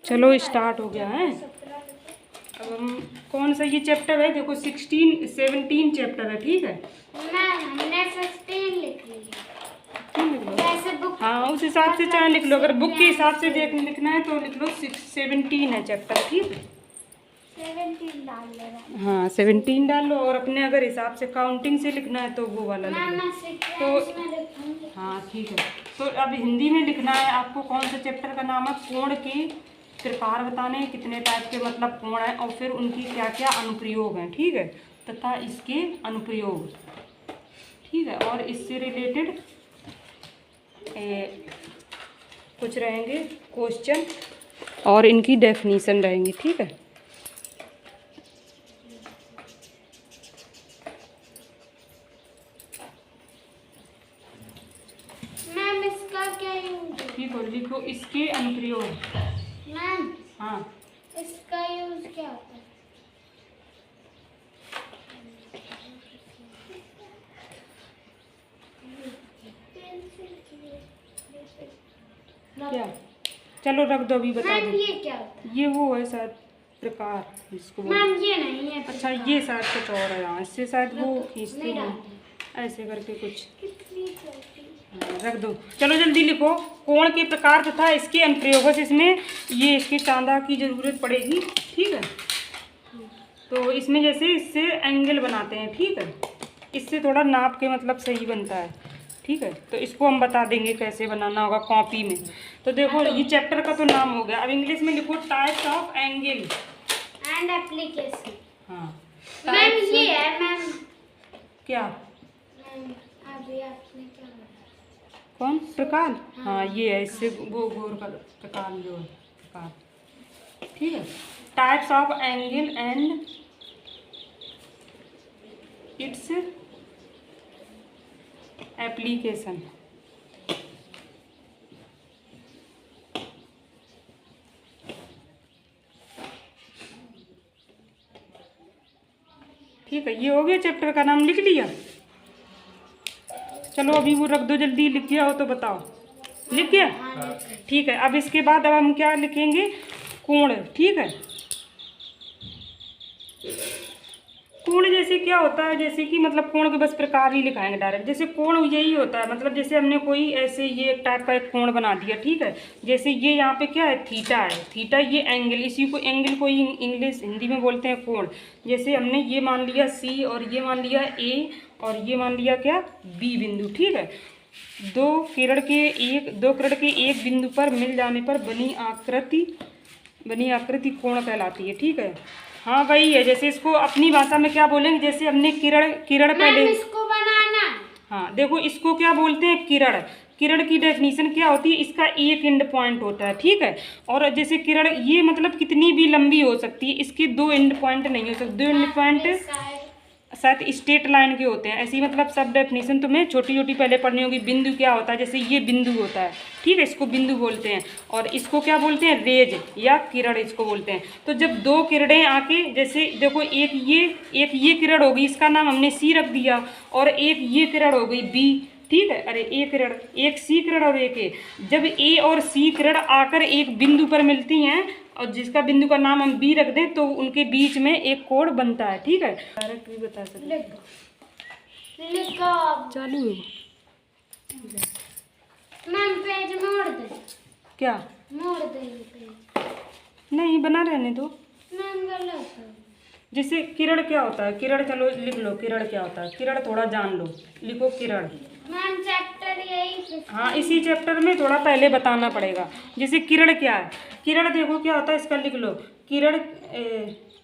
चलो स्टार्ट हो गया है। अब हम कौन सा ये चैप्टर है, देखो 17 चैप्टर है, ठीक है। हमने 15 लिख लिया। हाँ, उस हिसाब से चाहे लिख लो, अगर बुक के हिसाब से लिखना है तो लिख लो 17 है चैप्टर, ठीक है। 17 डाल ले। हाँ 17 डाल लो, और अपने अगर हिसाब से काउंटिंग से लिखना है तो वो वाला लिख लो। तो हाँ ठीक है। तो अब हिंदी में लिखना है आपको, कौन सा चैप्टर का नाम है, कोण के प्रकार बताने, कितने टाइप के मतलब कोण है, और फिर उनकी क्या क्या अनुप्रयोग हैं, ठीक है, तथा इसके अनुप्रयोग, ठीक है। और इससे रिलेटेड कुछ रहेंगे क्वेश्चन और इनकी डेफिनीशन रहेंगी, ठीक है। मैम इसका क्या यूज है? ठीक हो, लिखो इसके अनुप्रयोग। मैम हाँ, इसका यूज क्या होता है? क्या, चलो रख दो, अभी बता मैम दो। ये क्या होता है? ये वो है शायद प्रकार इसको मैम ये नहीं है। अच्छा, ये शायद कुछ और है, यहाँ इससे शायद वो खींचते नहीं हैं डालते। ऐसे करके कुछ। कितनी छोटी। हाँ, रख दो, चलो जल्दी लिखो। कोण के प्रकार तथा इसके अनुप्रयोग से इसमें ये इसके चांदा की जरूरत पड़ेगी, ठीक है। तो इसमें जैसे इससे एंगल बनाते हैं, ठीक है, इससे थोड़ा नाप के मतलब सही बनता है, ठीक है। तो इसको हम बता देंगे कैसे बनाना होगा कॉपी में। तो देखो ये चैप्टर का तो नाम हो गया, अब इंग्लिश में लिखो types of angle and application. हाँ मैम ये है मैम। क्या, मैम अभी आपने क्या बोला? कौन प्रकार? हाँ ये है, इससे वो गोर का प्रकार जो है प्रकार, ठीक है। Types of angle and its application, ठीक है। ये हो गया, चैप्टर का नाम लिख लिया। चलो अभी वो रख दो, जल्दी लिख गया हो तो बताओ। लिख गया, ठीक है। अब इसके बाद अब हम क्या लिखेंगे, कोण, ठीक है। कोण जैसे क्या होता है, जैसे कि मतलब कोण के बस प्रकार ही लिखाएंगे डायरेक्ट। जैसे कोण यही होता है, मतलब जैसे हमने कोई ऐसे ये एक टाइप का एक कोण बना दिया, ठीक है। जैसे ये यहाँ पे क्या है, थीटा है, थीटा ये एंगल, इसी को एंगल को ही इंग्लिश हिंदी में बोलते हैं कोण। जैसे हमने ये मान लिया सी, और ये मान लिया ए, और ये मान लिया क्या, बी बिंदु, ठीक है। दो किरण के एक बिंदु पर मिल जाने पर बनी आकृति कोण कहलाती है, ठीक है। हाँ वही है, जैसे इसको अपनी भाषा में क्या बोलेंगे, जैसे हमने किरण पहले, इसको बनाना। हाँ देखो इसको क्या बोलते हैं, किरण की डेफिनेशन क्या होती है, इसका एक एंड पॉइंट होता है, ठीक है। और जैसे किरण ये मतलब कितनी भी लंबी हो सकती है, इसके दो एंड पॉइंट नहीं हो सकते, दो एंड पॉइंट शायद स्ट्रेट लाइन के होते हैं, ऐसी मतलब सब डेफिनेशन तुम्हें छोटी छोटी पहले पढ़नी होगी। बिंदु क्या होता है, जैसे ये बिंदु होता है, ठीक है, इसको बिंदु बोलते हैं। और इसको क्या बोलते हैं, रेज या किरण इसको बोलते हैं। तो जब दो किरणें आके, जैसे देखो एक ये किरण होगी, इसका नाम हमने सी रख दिया, और एक ये किरण हो गई बी, ठीक है। अरे एक सी किरण और एक ए, जब ए और सी किरण आकर एक बिंदु पर मिलती हैं, और जिसका बिंदु का नाम हम बी रख दें, तो उनके बीच में एक कोण बनता है, ठीक है। डायरेक्ट भी बता सकते, चालू है मैम पेज मोड़ दे। क्या, मोड़ दे पेज। नहीं बना रहने दो। मैम गलत है। जैसे किरण क्या होता है, किरण चलो लिख लो, किरण क्या होता है, किरण थोड़ा जान लो, लिखो किरण। मैम चैप्टर यही। हाँ इसी चैप्टर में थोड़ा पहले बताना पड़ेगा। जैसे किरण क्या है, किरण देखो क्या होता है, इसका लिख लो।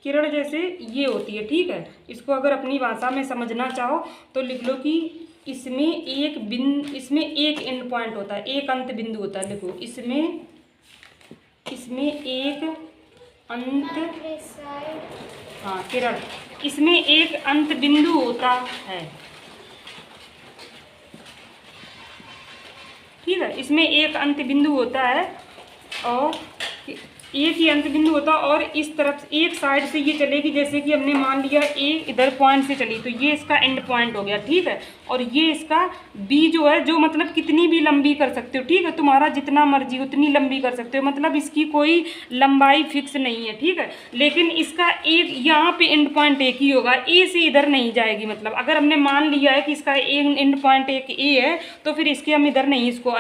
किरण जैसे ये होती है, ठीक है। इसको अगर अपनी भाषा में समझना चाहो तो लिख लो कि इसमें एक एंड पॉइंट होता है, एक अंत बिंदु होता है। लिखो इसमें एक अंत, हाँ किरण, इसमें एक अंत बिंदु होता है, ठीक है। इसमें एक अंत बिंदु होता है, और एक ही अंत बिंदु होता और इस तरफ से एक साइड से ये चलेगी, जैसे कि हमने मान लिया ए इधर पॉइंट से चली तो ये इसका एंड पॉइंट हो गया, ठीक है। और ये इसका बी जो है, जो मतलब कितनी भी लंबी कर सकते हो, ठीक है, तुम्हारा जितना मर्जी उतनी लंबी कर सकते हो, मतलब इसकी कोई लंबाई फिक्स नहीं है, ठीक है। लेकिन इसका एक यहाँ पे एंड पॉइंट एक ही होगा, ए से इधर नहीं जाएगी। मतलब अगर हमने मान लिया है कि इसका एंड पॉइंट एक ए है तो फिर इसके हम इधर नहीं इसको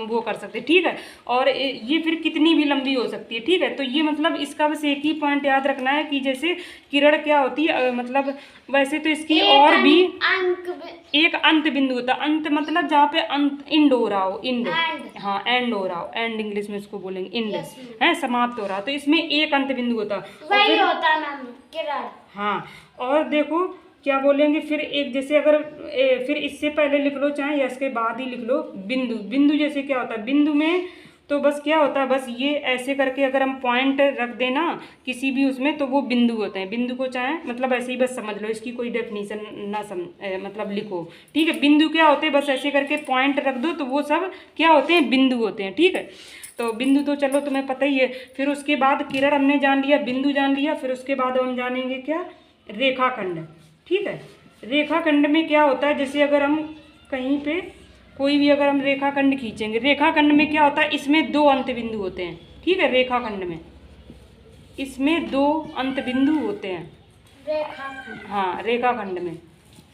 वो कर सकते, ठीक है। और ये फिर कितनी भी लंबी हो सकती है, ठीक है। तो ये मतलब इसका बस एक ही पॉइंट याद रखना है कि जैसे किरण क्या होती है, मतलब वैसे तो इसकी और भी एक अंत बिंदु होता है। अंत मतलब जहाँ पे अंत एंड हो रहा हो, एंड, हाँ एंड हो रहा हो, एंड इंग्लिश में इसको बोलेंगे एंड, है समाप्त हो रहा, तो इसमें एक अंत बिंदु होता वही होता मैम किरण। हाँ, और देखो क्या बोलेंगे फिर एक, जैसे अगर फिर इससे पहले लिख लो चाहे या इसके बाद ही लिख लो बिंदु। बिंदु जैसे क्या होता है, बिंदु में तो बस क्या होता है, बस ये ऐसे करके अगर हम पॉइंट रख देना किसी भी उसमें तो वो बिंदु होते हैं। बिंदु को चाहे मतलब ऐसे ही बस समझ लो, इसकी कोई डेफिनेशन ना मतलब लिखो, ठीक है। बिंदु क्या होते हैं, बस ऐसे करके पॉइंट रख दो तो वो सब क्या होते हैं, बिंदु होते हैं, ठीक है। तो बिंदु तो चलो तुम्हें पता ही है। फिर उसके बाद किरण हमने जान लिया, बिंदु जान लिया, फिर उसके बाद हम जानेंगे क्या, रेखाखंड, ठीक है। रेखाखंड में क्या होता है, जैसे अगर हम कहीं पे कोई भी अगर हम रेखाखंड खींचेंगे, रेखाखंड में क्या होता है, इसमें दो अंत बिंदु होते हैं, ठीक है। रेखाखंड में इसमें दो अंत बिंदु होते हैं, रेखाखंड, हाँ रेखाखंड में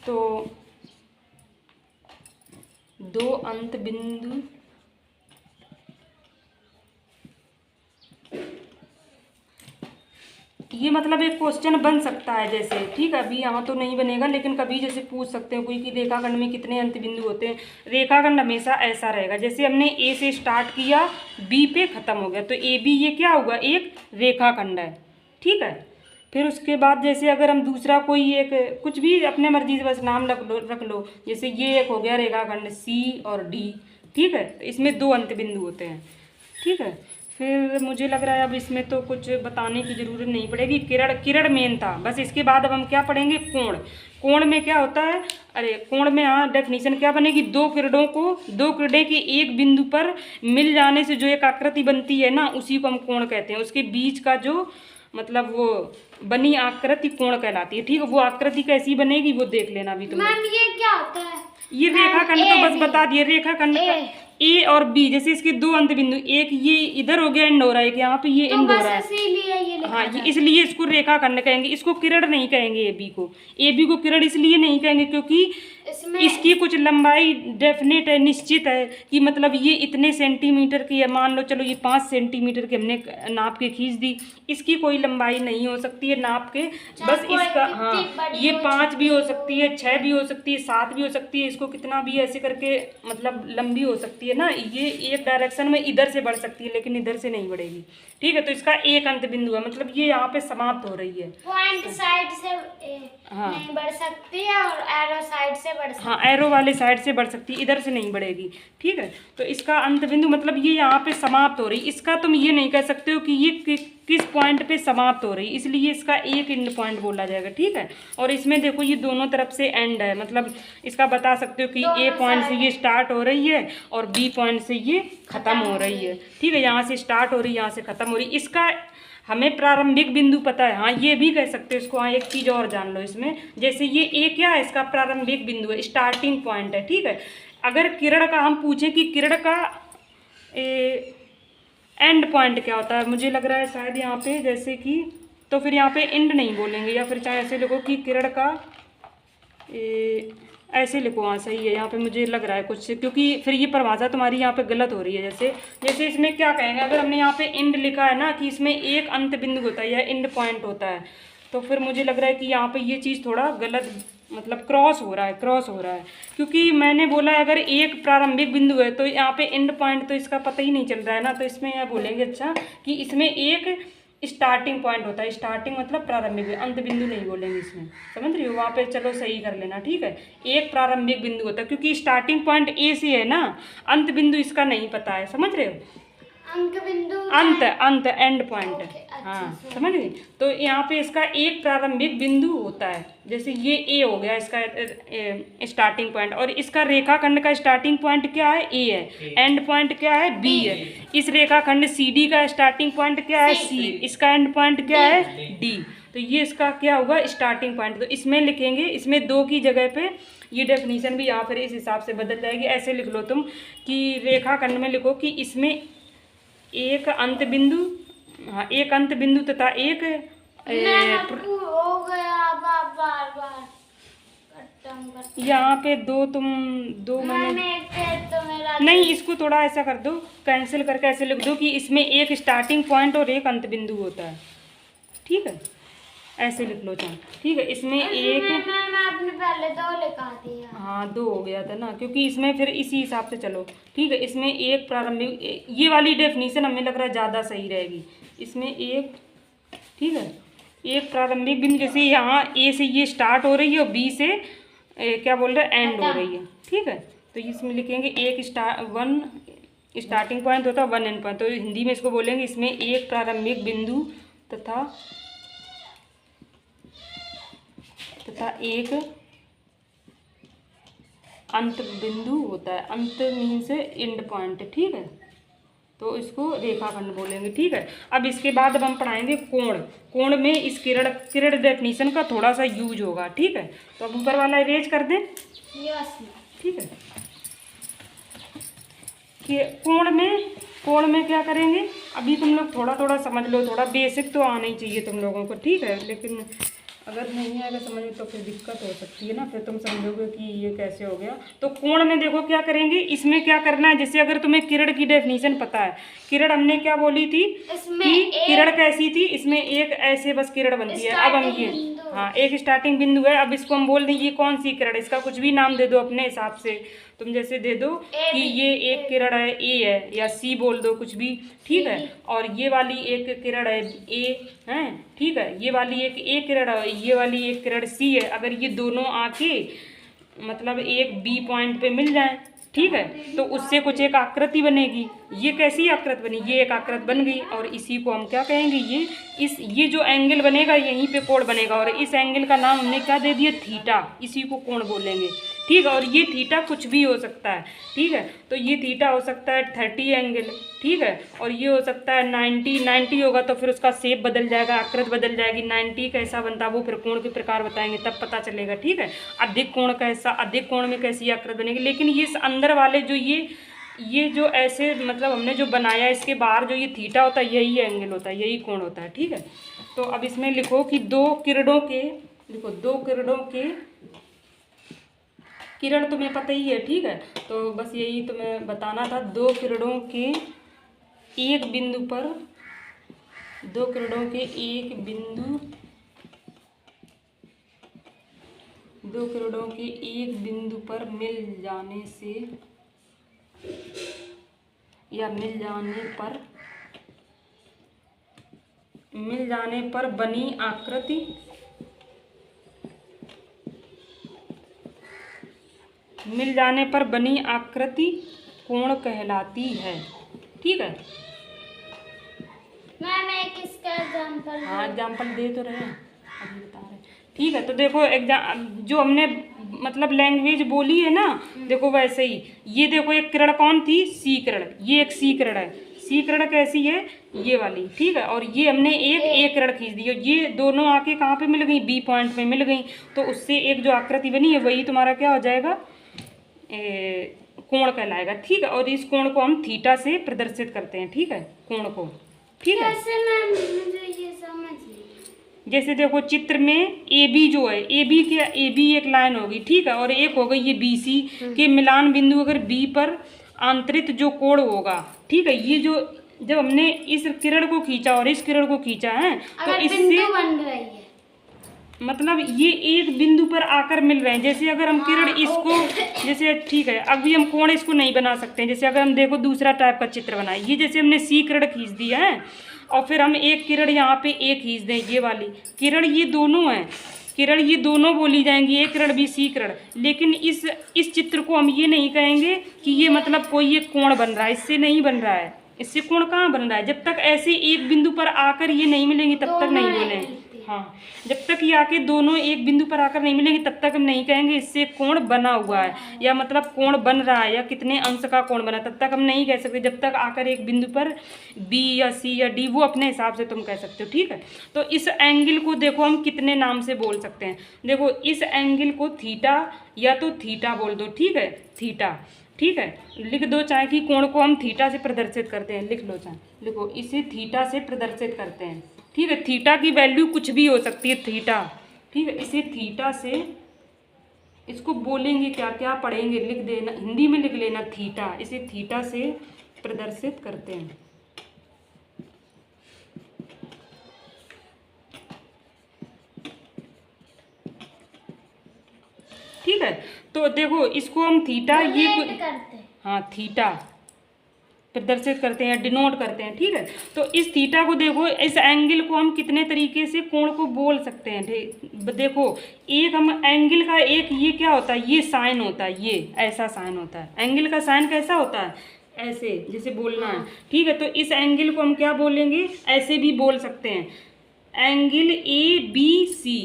तो दो अंत बिंदु ये मतलब एक क्वेश्चन बन सकता है जैसे, ठीक है। अभी यहाँ तो नहीं बनेगा लेकिन कभी जैसे पूछ सकते हैं कोई कि रेखाखंड में कितने अंत बिंदु होते हैं। रेखाखंड हमेशा ऐसा रहेगा, जैसे हमने ए से स्टार्ट किया बी पे ख़त्म हो गया तो ए बी ये क्या होगा, एक रेखाखंड है, ठीक है। फिर उसके बाद जैसे अगर हम दूसरा कोई एक कुछ भी अपने मर्जी से बस नाम रख लो, जैसे ये एक हो गया रेखाखंड सी और डी, ठीक है। तो इसमें दो अंत बिंदु होते हैं, ठीक है। फिर मुझे लग रहा है अब इसमें तो कुछ बताने की ज़रूरत नहीं पड़ेगी। किरण मेन था, बस इसके बाद अब हम क्या पढ़ेंगे, कोण। कोण में क्या होता है, अरे कोण में हाँ डेफिनेशन क्या बनेगी, दो किरणें के एक बिंदु पर मिल जाने से जो एक आकृति बनती है ना, उसी को हम कोण कहते हैं। उसके बीच का जो मतलब वो बनी आकृति कोण कहलाती है, ठीक है। वो आकृति कैसी बनेगी वो देख लेना अभी तुम। मैम ये क्या होता है, ये रेखाखंड तो बस बता दिए, रेखाखंड का ए और बी, जैसे इसके दो अंत बिंदु, एक ये इधर हो गया एंड हो रहा है, यहाँ पे ये एंड हो रहा है, इसीलिए ये हाँ ये इसलिए इसको रेखाखंड कहेंगे। इसको किरण नहीं कहेंगे, ए बी को किरण इसलिए नहीं कहेंगे क्योंकि इसकी कुछ लंबाई डेफिनेट है, निश्चित है कि मतलब ये इतने सेंटीमीटर की है, मान लो चलो ये 5 सेंटीमीटर की हमने नाप के खींच दी, इसकी कोई लंबाई नहीं हो सकती है नाप के, बस इसका हाँ ये 5 भी हो सकती है, 6 भी हो सकती है, 7 भी हो सकती है, इसको कितना भी ऐसे करके मतलब लंबी हो सकती है ना। ये एक डायरेक्शन में इधर से बढ़ सकती है लेकिन इधर से नहीं बढ़ेगी, ठीक है। तो इसका एक अंत बिंदु है, मतलब ये यहाँ पे समाप्त हो रही है, पॉइंट साइड से नहीं बढ़ सकती है और एरो साइड से बढ़ सकती है, हाँ एरो वाले साइड से बढ़ सकती है, इधर से नहीं बढ़ेगी, ठीक है। तो इसका अंत बिंदु मतलब ये यहाँ पे समाप्त हो रही, इसका तुम ये नहीं कह सकते हो कि ये किस पॉइंट पे समाप्त हो रही, इसलिए इसका एक एंड पॉइंट बोला जाएगा, ठीक है। और इसमें देखो ये दोनों तरफ से एंड है, मतलब इसका बता सकते हो कि ए पॉइंट से ये स्टार्ट हो रही है और बी पॉइंट से ये खत्म हो रही है, ठीक है। यहाँ से स्टार्ट हो रही है, यहाँ से खत्म हो रही है। इसका हमें प्रारंभिक बिंदु पता है, हाँ ये भी कह सकते हो इसको। हाँ एक चीज़ और जान लो इसमें, जैसे ये ए क्या है, इसका प्रारंभिक बिंदु है, स्टार्टिंग पॉइंट है, ठीक है। अगर किरण का हम पूछें कि किरण का एंड पॉइंट क्या होता है, मुझे लग रहा है शायद यहाँ पे जैसे कि, तो फिर यहाँ पे एंड नहीं बोलेंगे, या फिर चाहे ऐसे लिखो कि किरण का ऐसे लिखो, हाँ सही है। यहाँ पे मुझे लग रहा है कुछ, क्योंकि फिर ये परिभाषा तुम्हारी यहाँ पे गलत हो रही है। जैसे इसमें क्या कहेंगे, अगर हमने यहाँ पे एंड लिखा है ना कि इसमें एक अंत बिंदु होता है या एंड पॉइंट होता है, तो फिर मुझे लग रहा है कि यहाँ पे ये चीज़ थोड़ा गलत मतलब क्रॉस हो रहा है, क्योंकि मैंने बोला अगर एक प्रारंभिक बिंदु है तो यहाँ पे एंड पॉइंट तो इसका पता ही नहीं चल रहा है ना, तो इसमें यह बोलेंगे अच्छा कि इसमें एक स्टार्टिंग पॉइंट होता है, स्टार्टिंग मतलब प्रारंभिक, अंत बिंदु नहीं बोलेंगे इसमें, समझ रही हो। वहाँ पे चलो सही कर लेना, ठीक है। एक प्रारंभिक बिंदु होता है क्योंकि स्टार्टिंग पॉइंट ए से है ना, अंत बिंदु इसका नहीं पता है, समझ रहे हो। अंक बिंदु अंत अंत एंड पॉइंट। ओके, अच्छा, हाँ समझ गई। तो यहाँ पे इसका एक प्रारंभिक बिंदु होता है, जैसे ये ए हो गया इसका स्टार्टिंग पॉइंट, और इसका रेखाखंड का स्टार्टिंग पॉइंट क्या है, ए है, एंड पॉइंट क्या है, बी है। इस रेखाखंड सी डी का स्टार्टिंग पॉइंट क्या है, सी, इसका एंड पॉइंट क्या है, डी। तो ये इसका क्या होगा, स्टार्टिंग पॉइंट। तो इसमें लिखेंगे, इसमें 2 की जगह पे ये डेफिनीशन भी यहाँ पर इस हिसाब से बदल जाएगी। ऐसे लिख लो तुम कि रेखाखंड में लिखो कि इसमें एक अंत बिंदु, हाँ एक अंत बिंदु तथा एक हो गया बार बार यहाँ पे 2 तुम 2 मैंने तो मेरा नहीं, इसको थोड़ा ऐसा कर दो, कैंसिल करके ऐसे लिख दो कि इसमें एक स्टार्टिंग पॉइंट और एक अंत बिंदु होता है। ठीक है, ऐसे लिख लो चाहे। ठीक है, इसमें एक मैं आपने पहले 2 लिखा दिया। हाँ 2 हो गया था ना, क्योंकि इसमें फिर इसी हिसाब से चलो। ठीक है, इसमें एक प्रारंभिक, ये वाली डेफिनीशन हमें लग रहा है ज़्यादा सही रहेगी। इसमें एक, ठीक है, एक प्रारंभिक बिंदु, जैसे यहाँ ए से ये स्टार्ट हो रही है और बी से क्या बोल रहे हैं, एंड हो रही है। ठीक है, तो इसमें लिखेंगे एक वन स्टार्टिंग पॉइंट होता है, 1 एंड पॉइंट। तो हिंदी में इसको बोलेंगे, इसमें एक प्रारंभिक बिंदु तथा एक अंत बिंदु होता है। अंत मीन्स एंड पॉइंट। ठीक है, तो इसको रेखाखंड बोलेंगे। ठीक है, अब इसके बाद अब हम पढ़ाएंगे कोण। कोण में इस किरण डेफिनीशन का थोड़ा सा यूज होगा। ठीक है, तो अब ऊपर वाला इरेज कर दें। ठीक है, कि कोण में क्या करेंगे, अभी तुम लोग थोड़ा थोड़ा समझ लो, थोड़ा बेसिक तो आना ही चाहिए तुम लोगों को। ठीक है, लेकिन अगर नहीं आएगा समझ में तो फिर दिक्कत हो सकती है ना, फिर तुम समझोगे कि ये कैसे हो गया। तो कोण में देखो क्या करेंगे, इसमें क्या करना है, जैसे अगर तुम्हें किरण की डेफिनेशन पता है, किरण हमने क्या बोली थी कि किरण कैसी थी, इसमें एक ऐसे बस किरण बनती है। अब हम ये, हाँ एक स्टार्टिंग बिंदु है। अब इसको हम बोल दें ये कौन सी किरण, इसका कुछ भी नाम दे दो अपने हिसाब से। तुम जैसे दे दो कि ये एक किरण है, ए है, या सी बोल दो कुछ भी। ठीक है, और ये वाली एक किरण है, ए है। ठीक है, ये वाली एक ए किरण है, ये वाली एक किरण सी है। अगर ये दोनों आके मतलब एक बी पॉइंट पे मिल जाए, ठीक है, तो उससे कुछ एक आकृति बनेगी। ये कैसी आकृति बनी, ये एक आकृति बन गई, और इसी को हम क्या कहेंगे, ये जो एंगल बनेगा यहीं पे कोण बनेगा, और इस एंगल का नाम हमने क्या दे दिया, थीटा। इसी को कोण बोलेंगे। ठीक है, और ये थीटा कुछ भी हो सकता है। ठीक है, तो ये थीटा हो सकता है 30 एंगल। ठीक है, और ये हो सकता है 90 होगा तो फिर उसका शेप बदल जाएगा, आकृति बदल जाएगी। 90 कैसा बनता है वो फिर कोण के प्रकार बताएंगे, तब पता चलेगा। ठीक है, अधिक कोण कैसा, अधिक कोण में कैसी आकृति बनेगी। लेकिन ये अंदर वाले जो ये जो ऐसे मतलब हमने जो बनाया, इसके बाहर जो ये थीटा होता है यही एंगल होता है, यही कोण होता है। ठीक है, तो अब इसमें लिखो कि 2 किरणों के, देखो 2 किरणों के, किरण तुम्हें पता ही है। ठीक है, तो बस यही तुम्हें बताना था। 2 किरणों के एक बिंदु पर, 2 किरणों के एक बिंदु, 2 किरणों के एक बिंदु पर मिल जाने से या मिल जाने पर बनी आकृति कोण कहलाती है। ठीक है, मैम एक इसका एग्जांपल, हाँ एग्जाम्पल दे तो रहे हैं, अभी बता रहे हैं। ठीक है, तो देखो जो हमने मतलब लैंग्वेज बोली है ना, देखो वैसे ही ये देखो एक किरण कौन थी, सी किरण। ये एक सी किरण है। सी किरण कैसी है, ये वाली। ठीक है, और ये हमने एक ए किरण खींच दी, ये दोनों आके कहाँ पे मिल गई, बी पॉइंट पे मिल गई। तो उससे एक जो आकृति बनी है वही तुम्हारा क्या हो जाएगा, कोण कहलाएगा। ठीक है, और इस कोण को हम थीटा से प्रदर्शित करते हैं। ठीक है, कोण को। ठीक है, कैसे मैम, मुझे ये समझ नहीं। जैसे देखो चित्र में ए बी जो है, ए बी एक लाइन होगी। ठीक है, और एक हो गई ये बी सी के मिलान बिंदु, अगर बी पर आंतरित जो कोण होगा। ठीक है, ये जो जब हमने इस किरण को खींचा और इस किरण को खींचा है, तो इससे बन रही है, मतलब ये एक बिंदु पर आकर मिल रहे हैं। जैसे अगर हम किरण इसको, जैसे ठीक है, अभी हम कोण इसको नहीं बना सकते हैं। जैसे अगर हम देखो दूसरा टाइप का चित्र बनाए, ये जैसे हमने सी किरण खींच दिया है, और फिर हम एक किरण यहाँ पे ए खींच दें, ये वाली किरण, ये दोनों हैं किरण, ये दोनों बोली जाएंगी, ए किरण भी सी किरण। लेकिन इस चित्र को हम ये नहीं कहेंगे कि ये मतलब कोई एक कोण बन रहा है, इससे नहीं बन रहा है। इससे कोण कहाँ बन रहा है? जब तक ऐसे एक बिंदु पर आकर ये नहीं मिलेंगी तब तक नहीं बोलेंगे। हाँ, जब तक ये आके दोनों एक बिंदु पर आकर नहीं मिलेंगे तब तक हम नहीं कहेंगे इससे कोण बना हुआ है, या मतलब कोण बन रहा है, या कितने अंश का कोण बना, तब तक हम नहीं कह सकते। जब तक आकर एक बिंदु पर बी या सी या डी, वो अपने हिसाब से तुम कह सकते हो। ठीक है, तो इस एंगल को देखो हम कितने नाम से बोल सकते हैं। देखो इस एंगल को थीटा या तो थीटा बोल दो। ठीक है, थीटा। ठीक है, लिख दो चाहे कि कोण को हम थीटा से प्रदर्शित करते हैं, लिख लो चाहे, लिखो इसे थीटा से प्रदर्शित करते हैं। ठीक है, थीटा की वैल्यू कुछ भी हो सकती है, थीटा। ठीक है, इसे थीटा से, इसको बोलेंगे क्या क्या पढ़ेंगे, लिख देना, हिंदी में लिख लेना थीटा। इसे थीटा से प्रदर्शित करते हैं। ठीक है, तो देखो इसको हम थीटा ये करते हैं। हाँ, थीटा प्रदर्शित करते हैं, डिनोट करते हैं। ठीक है, तो इस थीटा को देखो, इस एंगल को हम कितने तरीके से कोण को बोल सकते हैं। देखो एक हम एंगल का एक ये क्या होता है, ये साइन होता है, ये ऐसा साइन होता है। एंगल का साइन कैसा होता है, ऐसे जैसे बोलना है। ठीक है, तो इस एंगल को हम क्या बोलेंगे, ऐसे भी बोल सकते हैं, angle A B C,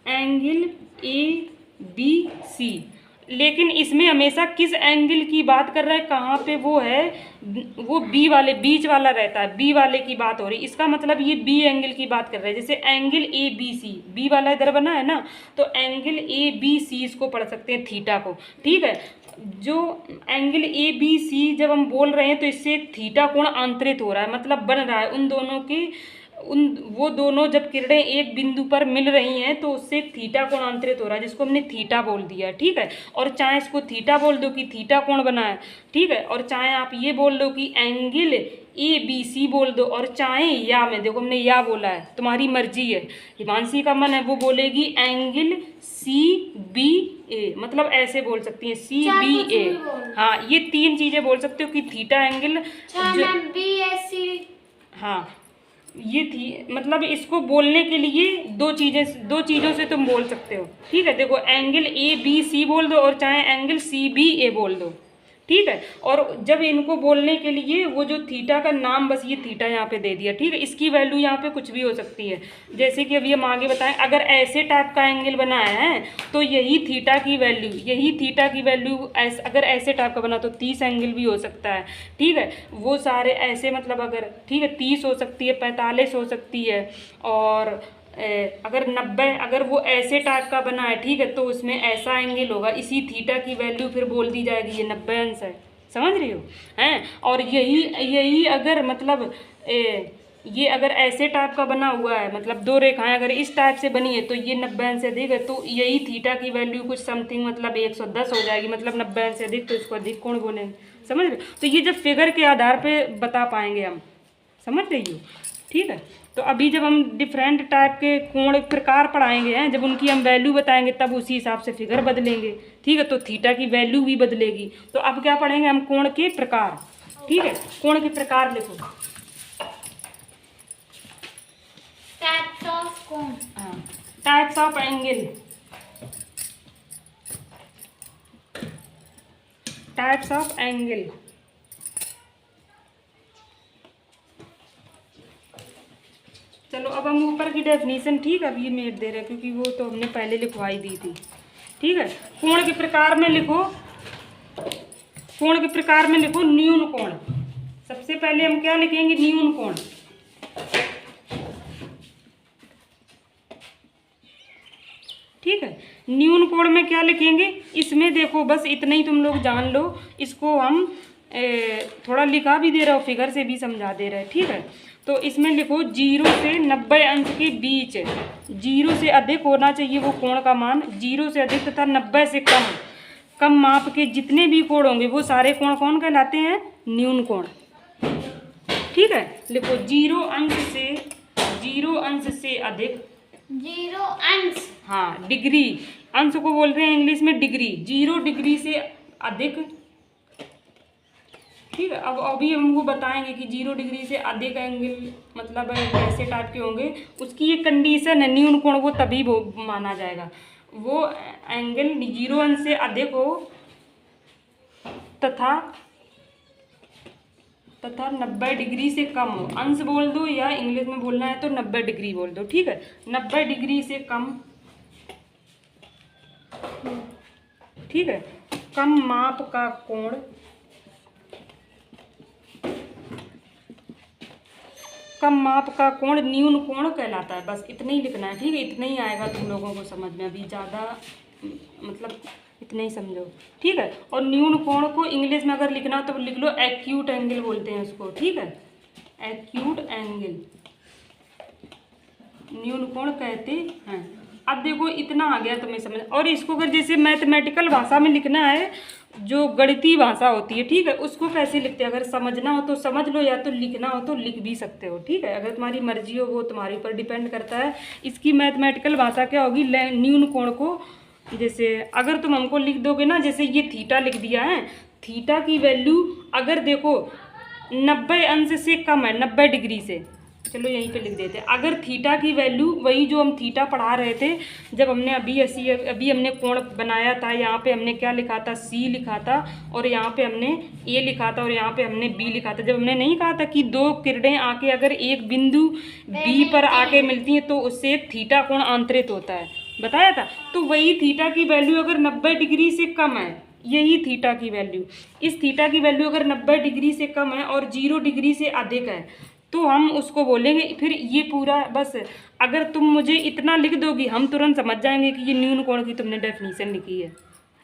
angle A B C. लेकिन इसमें हमेशा किस एंगल की बात कर रहा है, कहाँ पे वो है, वो बी वाले, बीच वाला रहता है, बी वाले की बात हो रही। इसका मतलब ये बी एंगल की बात कर रहा है। जैसे angle A B C, B वाला इधर बना है ना, तो एंगल ए बी सी इसको पढ़ सकते हैं, थीटा को। ठीक है, जो एंगल ए बी सी जब हम बोल रहे हैं तो इससे थीटा कोण आंतरित हो रहा है, मतलब बन रहा है। उन दोनों की वो दोनों जब किरणें एक बिंदु पर मिल रही हैं तो उससे थीटा कोण आंतरित हो रहा है, जिसको हमने थीटा बोल दिया। ठीक है, और चाहे इसको थीटा बोल दो कि थीटा कोण बना है। ठीक है, और चाहे आप ये बोल दो कि एंगल ए बी सी बोल दो, और चाहे या में, देखो हमने या बोला है, तुम्हारी मर्जी है। हिमांशी का मन है वो बोलेगी एंगल सी बी ए, मतलब ऐसे बोल सकती है सी बी ए। हाँ, ये तीन चीजें बोल सकते हो कि थीटा एंगल हाँ, ये थी, मतलब इसको बोलने के लिए दो चीज़ों से तुम बोल सकते हो। ठीक है, देखो एंगल ए बी सी बोल दो और चाहे एंगल सी बी ए बोल दो। ठीक है, और जब इनको बोलने के लिए वो जो थीटा का नाम, बस ये थीटा यहाँ पे दे दिया। ठीक है, इसकी वैल्यू यहाँ पे कुछ भी हो सकती है। जैसे कि अभी हम आगे बताएं, अगर ऐसे टाइप का एंगल बनाया है तो यही थीटा की वैल्यू अगर ऐसे टाइप का बना तो 30 एंगल भी हो सकता है। ठीक है, वो सारे ऐसे, मतलब अगर, ठीक है, 30 हो सकती है, 45 हो सकती है, और अगर 90, अगर वो ऐसे टाइप का बना है, ठीक है, तो उसमें ऐसा एंगल होगा। इसी थीटा की वैल्यू फिर बोल दी जाएगी, ये 90 अंश है। समझ रही हो हैं? और यही अगर मतलब ये अगर ऐसे टाइप का बना हुआ है, मतलब दो रेखाएं अगर इस टाइप से बनी है तो ये 90 अंश से अधिक है, तो यही थीटा की वैल्यू कुछ समथिंग मतलब 110 हो जाएगी, मतलब 90 अंश से अधिक, तो इसको अधिक कोण बोलेंगे। समझ रहे? तो ये जब फिगर के आधार पे बता पाएंगे हम। समझ रही हो? ठीक है, तो अभी जब हम डिफरेंट टाइप के कोण प्रकार पढ़ाएंगे हैं, जब उनकी हम वैल्यू बताएंगे तब उसी हिसाब से फिगर बदलेंगे। ठीक है, तो थीटा की वैल्यू भी बदलेगी। तो अब क्या पढ़ेंगे हम, कोण के प्रकार। ठीक है, कोण के प्रकार लिखो। टाइप्स ऑफ कोण। हाँ, types of angle, types of angle. चलो अब हम ऊपर की डेफिनेशन, ठीक है, अब ये मेट दे रहे हैं क्योंकि वो तो हमने पहले लिखवाई दी थी। ठीक है, कोण के प्रकार में लिखो, कोण के प्रकार में लिखो न्यून कोण। सबसे पहले हम क्या लिखेंगे, न्यून कोण। ठीक है, न्यून कोण में क्या लिखेंगे, इसमें देखो बस इतना ही तुम लोग जान लो। इसको हम थोड़ा लिखा भी दे रहे हो, फिगर से भी समझा दे रहे हैं। ठीक है, तो इसमें लिखो 0 से 90 अंश के बीच, 0 से अधिक होना चाहिए वो कोण का मान, 0 से अधिक तथा 90 से कम माप के जितने भी कोण होंगे वो सारे कोण कौन कहलाते हैं, न्यून कोण। ठीक है, लिखो 0 अंश से अधिक, 0 अंश, हाँ, डिग्री, अंश को बोलते हैं इंग्लिश में डिग्री, 0 डिग्री से अधिक। ठीक है, अब अभी हमको बताएंगे कि 0 डिग्री से अधिक एंगल मतलब कैसे टाइप के होंगे। उसकी एक कंडीशन है, न्यून कोण वो तभी वो माना जाएगा, वो एंगल 0 अंश से अधिक हो तथा तथा 90 डिग्री से कम हो। अंश बोल दो या इंग्लिश में बोलना है तो 90 डिग्री बोल दो, ठीक है। 90 डिग्री से कम, ठीक है। कम माप का कोण, कम माप का कोण न्यून कोण कहलाता है। बस इतना ही लिखना है, ठीक है। इतना ही आएगा तुम लोगों को समझ में, अभी ज़्यादा मतलब इतना ही समझो, ठीक है। और न्यून कोण को इंग्लिश में अगर लिखना तो लिख लो एक्यूट एंगल बोलते हैं उसको, ठीक है। एक्यूट एंगल न्यून कोण कहते हैं। अब देखो इतना आ गया तुम्हें समझ। और इसको अगर जैसे मैथमेटिकल भाषा में लिखना है, जो गणितीय भाषा होती है, ठीक है, उसको कैसे लिखते हैं, अगर समझना हो तो समझ लो या तो लिखना हो तो लिख भी सकते हो, ठीक है। अगर तुम्हारी मर्जी हो वो तुम्हारे ऊपर डिपेंड करता है। इसकी मैथमेटिकल भाषा क्या होगी, न्यून कोण को जैसे अगर तुम हमको लिख दोगे ना, जैसे ये थीटा लिख दिया है, थीटा की वैल्यू अगर देखो 90 अंश से कम है, 90 डिग्री से, चलो यहीं पे लिख देते हैं। अगर थीटा की वैल्यू वही जो हम थीटा पढ़ा रहे थे जब हमने अभी हमने कोण बनाया था, यहाँ पे हमने क्या लिखा था, सी लिखा था, और यहाँ पे हमने ए लिखा था, और यहाँ पे हमने बी लिखा था। जब हमने नहीं कहा था कि दो किरणें आके अगर एक बिंदु बी पर आके मिलती हैं तो उससे एक थीटा कोण आंतरित होता है, बताया था। तो वही थीटा की वैल्यू अगर 90 डिग्री से कम है, यही थीटा की वैल्यू, इस थीटा की वैल्यू अगर 90 डिग्री से कम है और 0 डिग्री से अधिक है तो हम उसको बोलेंगे। फिर ये पूरा बस अगर तुम मुझे इतना लिख दोगी हम तुरंत समझ जाएंगे कि ये न्यून कोण की तुमने डेफिनेशन लिखी है।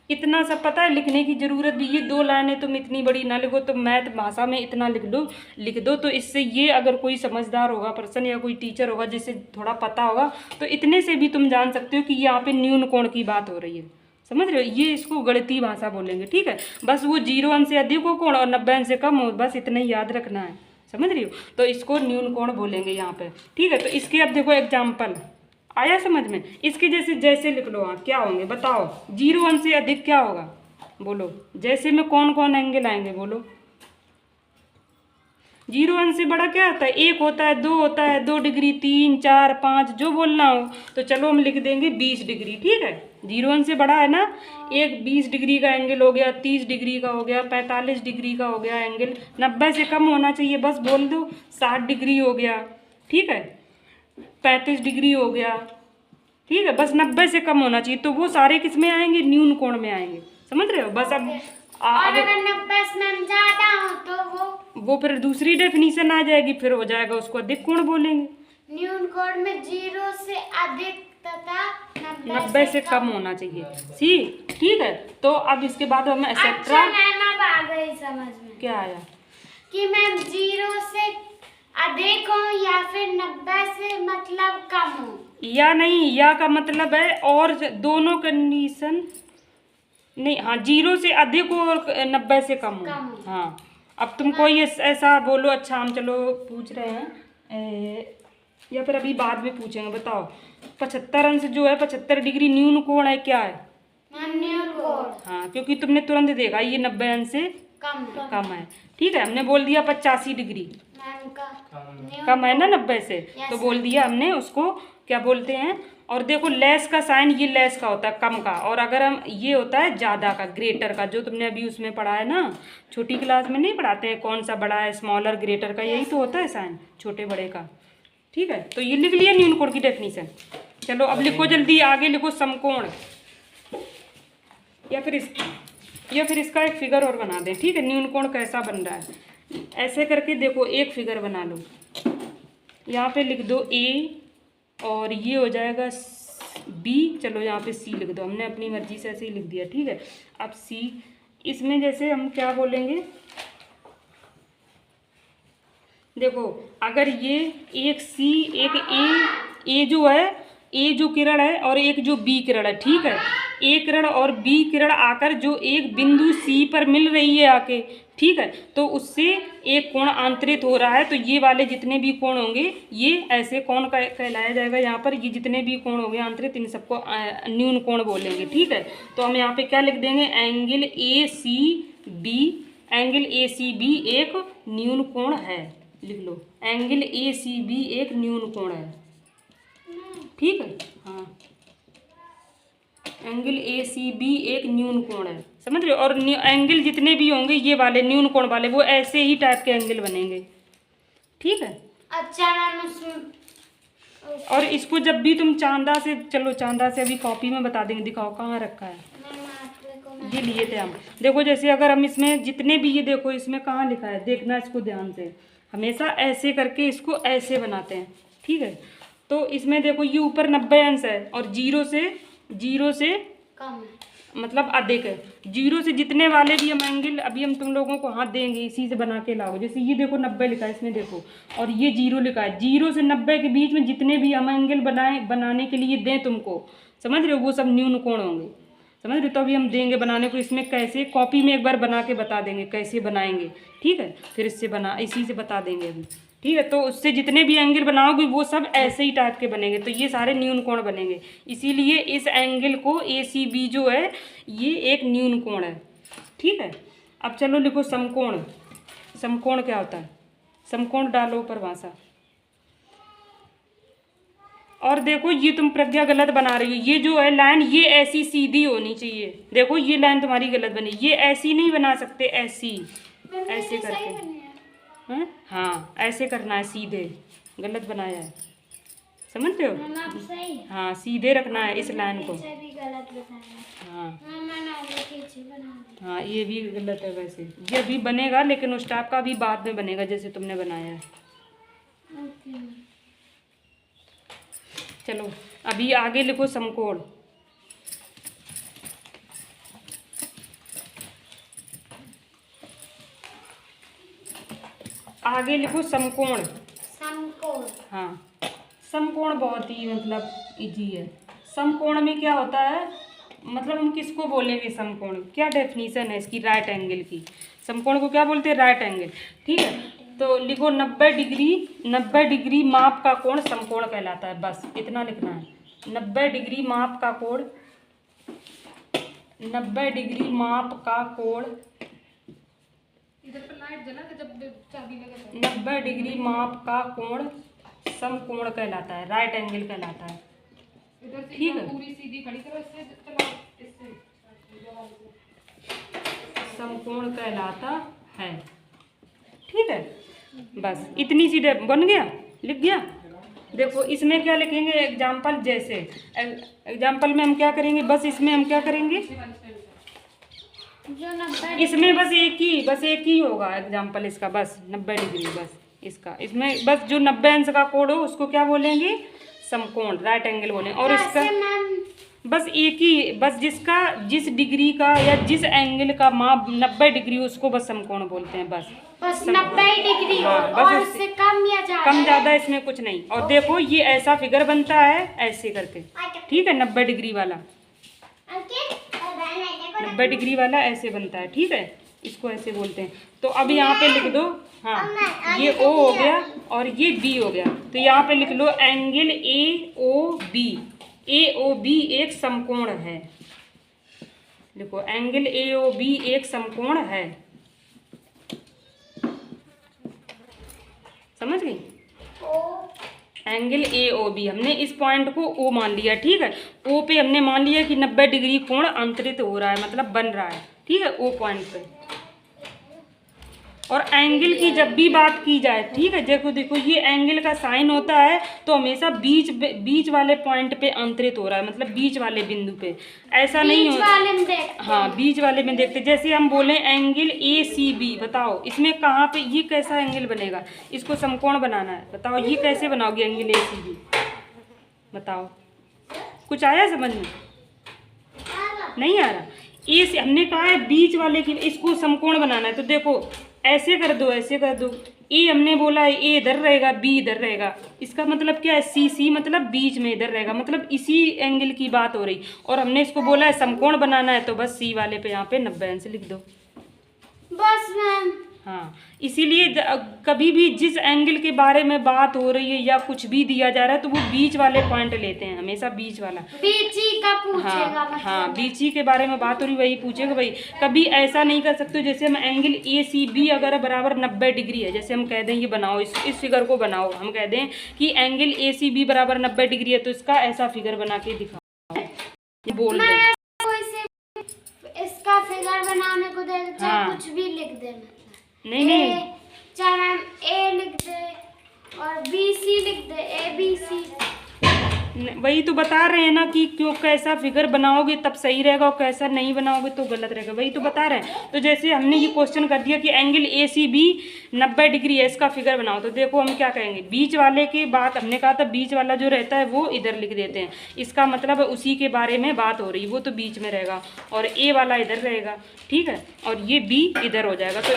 इतना सब पता है, लिखने की ज़रूरत भी, ये 2 लाइनें तुम इतनी बड़ी ना लिखो, तो मैथ भाषा में इतना लिख दो। तो इससे ये अगर कोई समझदार होगा पर्सन या कोई टीचर होगा जिसे थोड़ा पता होगा तो इतने से भी तुम जान सकते हो कि यहाँ पे न्यून कोण की बात हो रही है, समझ रहे हो। ये इसको गणितीय भाषा बोलेंगे, ठीक है। बस वो 0 अंश से अधिक हो कोण और 90 अंश से कम हो, बस इतना ही याद रखना है, समझ रही हो। तो इसको न्यून कोण बोलेंगे यहाँ पे, ठीक है। तो इसके अब देखो एग्जाम्पल आया समझ में। इसके जैसे लिख लो, हाँ क्या होंगे बताओ। 0 अंश से अधिक क्या होगा बोलो, जैसे में कौन कौन एंगल आएंगे बोलो। 0 अंश से बड़ा क्या होता है, 1 होता है, 2 होता है, 2 डिग्री, 3, 4, 5 जो बोलना हो। तो चलो हम लिख देंगे 20 डिग्री, ठीक है। 0 अंश से बड़ा है ना, एक 20 डिग्री का एंगल हो गया, 30 डिग्री का हो गया, 45 डिग्री का हो गया एंगल। 90 से कम होना चाहिए, बस बोल दो। 60 डिग्री हो गया, ठीक है। 35 डिग्री हो गया, ठीक है। बस 90 से कम होना चाहिए। तो वो सारे किस में आएंगे, न्यून कोण में आएंगे, समझ रहे हो। बस अब और अगर 90 से ज्यादा हो तो वो फिर दूसरी डेफिनेशन आ जाएगी, फिर हो जाएगा उसको अधिक कोण बोलेंगे। न्यून कोण में 0 से अधिक तथा 90 से कम होना चाहिए, सी, ठीक है। तो अब इसके बाद हम एक्सेट्रा। अच्छा मैम अब आ गई समझ में। क्या आया कि मैम 0 से अधिक हो या फिर 90 से मतलब कम हो, या नहीं, या का मतलब है और दोनों कंडीशन नहीं, हाँ 0 से अधिक हो और 90 से कम हो, हाँ। अब तुम कोई ऐसा बोलो। अच्छा हम चलो पूछ रहे हैं या फिर अभी बाद में पूछेंगे, बताओ। 75 अंश जो है, 75 डिग्री न्यून कोण है, क्या है, न्यून कोण। हाँ क्योंकि तुमने तुरंत देखा ये 90 अंश से कम है, ठीक है। हमने बोल दिया 85 डिग्री कम है ना 90 से, तो बोल दिया हमने उसको क्या बोलते हैं। और देखो लेस का साइन, ये लेस का होता है कम का, और अगर हम ये होता है ज़्यादा का, ग्रेटर का, जो तुमने अभी उसमें पढ़ा है ना, छोटी क्लास में नहीं पढ़ाते हैं कौन सा बड़ा है, स्मॉलर ग्रेटर का, यही तो होता है साइन छोटे बड़े का, ठीक है। तो ये लिख लिया न्यून कोण की डेफिनेशन। चलो अब लिखो जल्दी, आगे लिखो समकोण, या फिर इसका एक फिगर और बना दें, ठीक है। न्यून कोण कैसा बन रहा है, ऐसे करके देखो एक फिगर बना लो। यहाँ पे लिख दो ए और ये हो जाएगा बी, चलो यहाँ पे सी लिख दो। हमने अपनी मर्जी से ऐसे ही लिख दिया, ठीक है। अब सी, इसमें जैसे हम क्या बोलेंगे, देखो अगर ये एक सी, एक ए जो है, ए जो किरण है और एक जो बी किरण है, ठीक है। ए किरण और बी किरण आकर जो एक बिंदु सी पर मिल रही है आके, ठीक है, तो उससे एक कोण आंतरित हो रहा है। तो ये वाले जितने भी कोण होंगे ये ऐसे कोण का कहलाया जाएगा। यहाँ पर ये जितने भी कोण होंगे आंतरित, इन सबको न्यून कोण बोलेंगे, ठीक है। तो हम यहाँ पे क्या लिख देंगे, angle A C B, angle A C B एक न्यून कोण है, लिख लो। एंगल ए सी बी एक न्यून कोण है, ठीक है, हाँ। एंगल ए सी बी एक न्यून कोण है, समझ रहे हो। और एंगल जितने भी होंगे ये वाले न्यून कोण वाले वो ऐसे ही टाइप के एंगल बनेंगे, ठीक है। अच्छा मैम उसमें और इसको जब भी तुम चांदा से, चलो चांदा से अभी कॉपी में बता देंगे, दिखाओ कहाँ रखा है, मैम आप को ये लिए थे हम। देखो जैसे अगर हम इसमें जितने भी, ये देखो इसमें कहाँ लिखा है, देखना इसको ध्यान से, हमेशा ऐसे करके इसको ऐसे बनाते हैं, ठीक है। तो इसमें देखो ये ऊपर 90 अंश है और जीरो से कम है। मतलब अधिक है। जीरो से जितने वाले भी हम एंगल अभी हम तुम लोगों को हाथ देंगे इसी से बना के लाओ। जैसे ये देखो 90 लिखा है इसमें देखो, और ये जीरो लिखा है। जीरो से 90 के बीच में जितने भी हम एंगल बनाने के लिए दें तुमको, समझ रहे हो, वो सब न्यून कोण होंगे, समझ रहे हो। तो अभी हम देंगे बनाने को, इसमें कैसे कॉपी में एक बार बना के बता देंगे कैसे बनाएंगे, ठीक है। फिर इसी से बता देंगे अभी, ठीक है। तो उससे जितने भी एंगल बनाओगे वो सब ऐसे ही टाइप के बनेंगे, तो ये सारे न्यून कोण बनेंगे। इसीलिए इस एंगल को ए सी बी जो है ये एक न्यून कोण है, ठीक है। अब चलो लिखो समकोण। समकोण क्या होता है, समकोण डालो परिभाषा। और देखो ये तुम प्रज्ञा गलत बना रही हो, ये जो है लाइन ये ऐसी सीधी होनी चाहिए। देखो ये लाइन तुम्हारी गलत बनी, ये ऐसी नहीं बना सकते, ऐसी ऐसे करके, हाँ ऐसे करना है, सीधे गलत बनाया है, समझ रहे हो। मैम आप सही, हाँ सीधे रखना है इस लाइन को, पीछे भी गलत बताया। हाँ मैंने आगे पीछे बना दिया। हाँ ये भी गलत है वैसे, ये अभी बनेगा लेकिन उस टाइप का भी बाद में बनेगा जैसे तुमने बनाया है। ओके चलो अभी आगे लिखो समकोण। आगे लिखो समकोण। समकोण। हाँ समकोण बहुत ही मतलब इजी है। समकोण में क्या होता है, मतलब हम किसको बोलेंगे समकोण, क्या डेफिनेशन है इसकी, राइट एंगल की। समकोण को क्या बोलते हैं, राइट एंगल, ठीक है। तो लिखो 90 डिग्री, 90 डिग्री माप का कोण समकोण कहलाता है, बस इतना लिखना है। 90 डिग्री माप का कोण, 90 डिग्री माप का कोण, 90 डिग्री माप का कोण समकोण कहलाता है, राइट एंगल कहलाता है, ठीक है। पूरी सीधी खड़ी करो, इससे चलो इससे समकोण कहलाता है, ठीक है। बस इतनी सी बन गया, लिख गया। देखो इसमें क्या लिखेंगे, एग्जाम्पल जैसे एग्जाम्पल में हम क्या करेंगे, बस इसमें हम क्या करेंगे, जो 90 इसमें बस एक ही होगा एग्जाम्पल इसका, बस 90 डिग्री बस इसका। इसमें बस जो 90 अंश का कोण हो उसको क्या बोलेंगे, समकोण, राइट एंगल बोलेंगे। और इसका मैम बस एक ही, बस जिसका जिस डिग्री का या जिस एंगल का माप 90 डिग्री उसको बस समकोण बोलते हैं, बस बस 90 डिग्री हो, हाँ, बस और उससे उससे कम या ज्यादा, कम ज़्यादा इसमें कुछ नहीं। और देखो ये ऐसा फिगर बनता है ऐसे करके, ठीक है। 90 डिग्री वाला, 90 डिग्री वाला ऐसे बनता है, ठीक है। इसको ऐसे बोलते हैं। तो अब यहाँ पे लिख दो, हाँ ये O हो गया और ये B हो गया। तो यहाँ पे लिख लो एंगल AOB, AOB एक समकोण है। देखो एंगल AOB एक समकोण है, समझ गई। एंगल AOB हमने इस पॉइंट को O मान लिया, ठीक है। O पे हमने मान लिया कि 90 डिग्री कोण अंतरित हो रहा है, मतलब बन रहा है, ठीक है, O पॉइंट पे। और एंगल की जब भी बात की जाए, ठीक है, देखो ये एंगल का साइन होता है तो हमेशा बीच वाले पॉइंट पे अंतरित हो रहा है, मतलब बीच वाले बिंदु पे, ऐसा नहीं बीच होता। वाले में देखते हैं। हाँ बीच वाले में देखते। जैसे हम बोले एंगल ACB, बताओ इसमें कहाँ पे ये कैसा एंगल बनेगा, इसको समकोण बनाना है, बताओ ये कैसे बनाओगे एंगल ACB, बताओ। कुछ आया समझ में, नहीं आ रहा। ए से हमने कहा है बीच वाले के इसको समकोण बनाना है, तो देखो ऐसे कर दो, ऐसे कर दो। ए हमने बोला है ए इधर रहेगा, बी इधर रहेगा, इसका मतलब क्या है, सी मतलब बीच में इधर रहेगा, मतलब इसी एंगल की बात हो रही। और हमने इसको बोला है समकोण बनाना है, तो बस सी वाले पे यहाँ पे 90 अंश लिख दो, बस मैम। हाँ। इसीलिए कभी भी जिस एंगल के बारे में बात हो रही है या कुछ भी दिया जा रहा है तो वो बीच वाले पॉइंट लेते हैं, हमेशा बीच वाला। बीची का पूछेगा, हाँ मतलब हाँ बीची के बारे में बात हो रही वही पूछेगा भाई। कभी ऐसा नहीं कर सकते जैसे हम एंगल ACB अगर बराबर 90 डिग्री है, जैसे हम कह दें ये बनाओ, इस फिगर को बनाओ, हम कह दें कि एंगल ACB बराबर 90 डिग्री है तो इसका ऐसा फिगर बना के दिखाओ, ये बोल मैं दे। कोई से इसका फिगर बनाने को दे दो, चाहे हाँ। कुछ भी लिख दे, मतलब नहीं नहीं, चाहे मैम ए लिख दे और बी सी लिख दे, ए बी सी। वही तो बता रहे हैं ना कि क्यों कैसा फिगर बनाओगे तब सही रहेगा और कैसा नहीं बनाओगे तो गलत रहेगा, वही तो बता रहे हैं। तो जैसे हमने ये क्वेश्चन कर दिया कि angle A C B 90 degree है, इसका फिगर बनाओ, तो देखो हम क्या कहेंगे, बीच वाले की बात हमने कहा था, बीच वाला जो रहता है वो इधर लिख देते हैं, इसका मतलब उसी के बारे में बात हो रही है, वो तो बीच में रहेगा और ए वाला इधर रहेगा, ठीक है, और ये बी इधर हो जाएगा। तो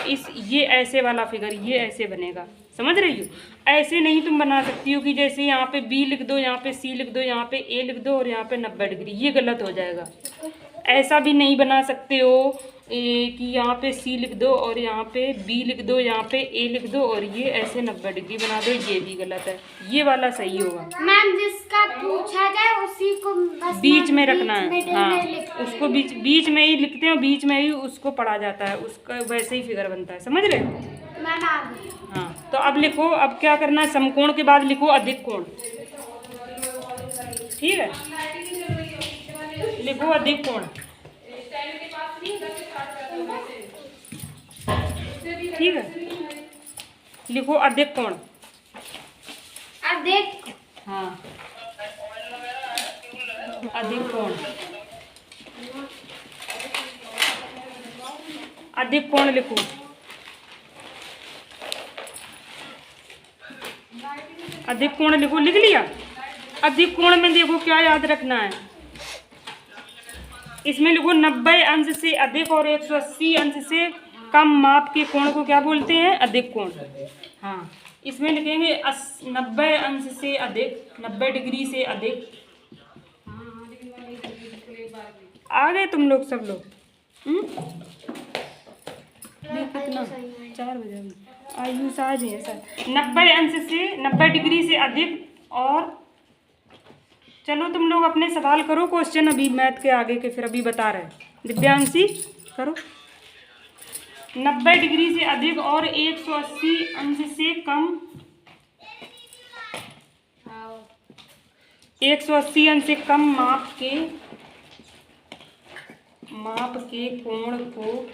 ये ऐसे वाला फिगर ये ऐसे बनेगा, समझ रही हो। ऐसे नहीं तुम बना सकती हो कि जैसे यहाँ पे बी लिख दो, यहाँ पे सी लिख दो, यहाँ पे ए लिख दो और यहाँ पे 90 डिग्री, ये गलत हो जाएगा। ऐसा भी नहीं बना सकते हो कि यहाँ पे सी लिख दो और यहाँ पे बी लिख दो, यहाँ पे ए लिख दो और ये ऐसे 90 डिग्री बना दो, ये भी गलत है, ये वाला सही होगा। मैम जिसका पूछा जाए उसी को बस बीच में रखना है, मिडिल हाँ, में लिखते उसको बीच में ही लिखते हैं, बीच में ही उसको पढ़ा जाता है, उसका वैसे ही फिगर बनता है, समझ रहे हो। मैम आ गई। हाँ, तो अब लिखो, अब क्या करना है, समकोण के बाद लिखो अधिक कोण, ठीक है, लिखो अधिक कोण, ठीक है, लिखो अधिक कोण। अब देख, हाँ, अधिक कोण, अधिक कोण लिखो। अधिक कोण लिखो, लिख लिया। अधिक कोण में देखो क्या याद रखना है, इसमें लिखो 90 अंश से अधिक और 180 अंश से कम माप के कोण को क्या बोलते हैं, अधिक कोण। हाँ, इसमें लिखेंगे 90 अंश से अधिक, 90 डिग्री से अधिक। आ गए तुम लोग सब लोग? कितना 4 बजे आयुष आज है सर। 90 अंश से 90 डिग्री से अधिक और चलो तुम लोग अपने सवाल करो, क्वेश्चन अभी मैथ के आगे के फिर अभी बता रहे हैं। दिव्यांशी करो। 90 डिग्री से अधिक और 180 अंश से कम, 180 अंश से कम माप के कोण को,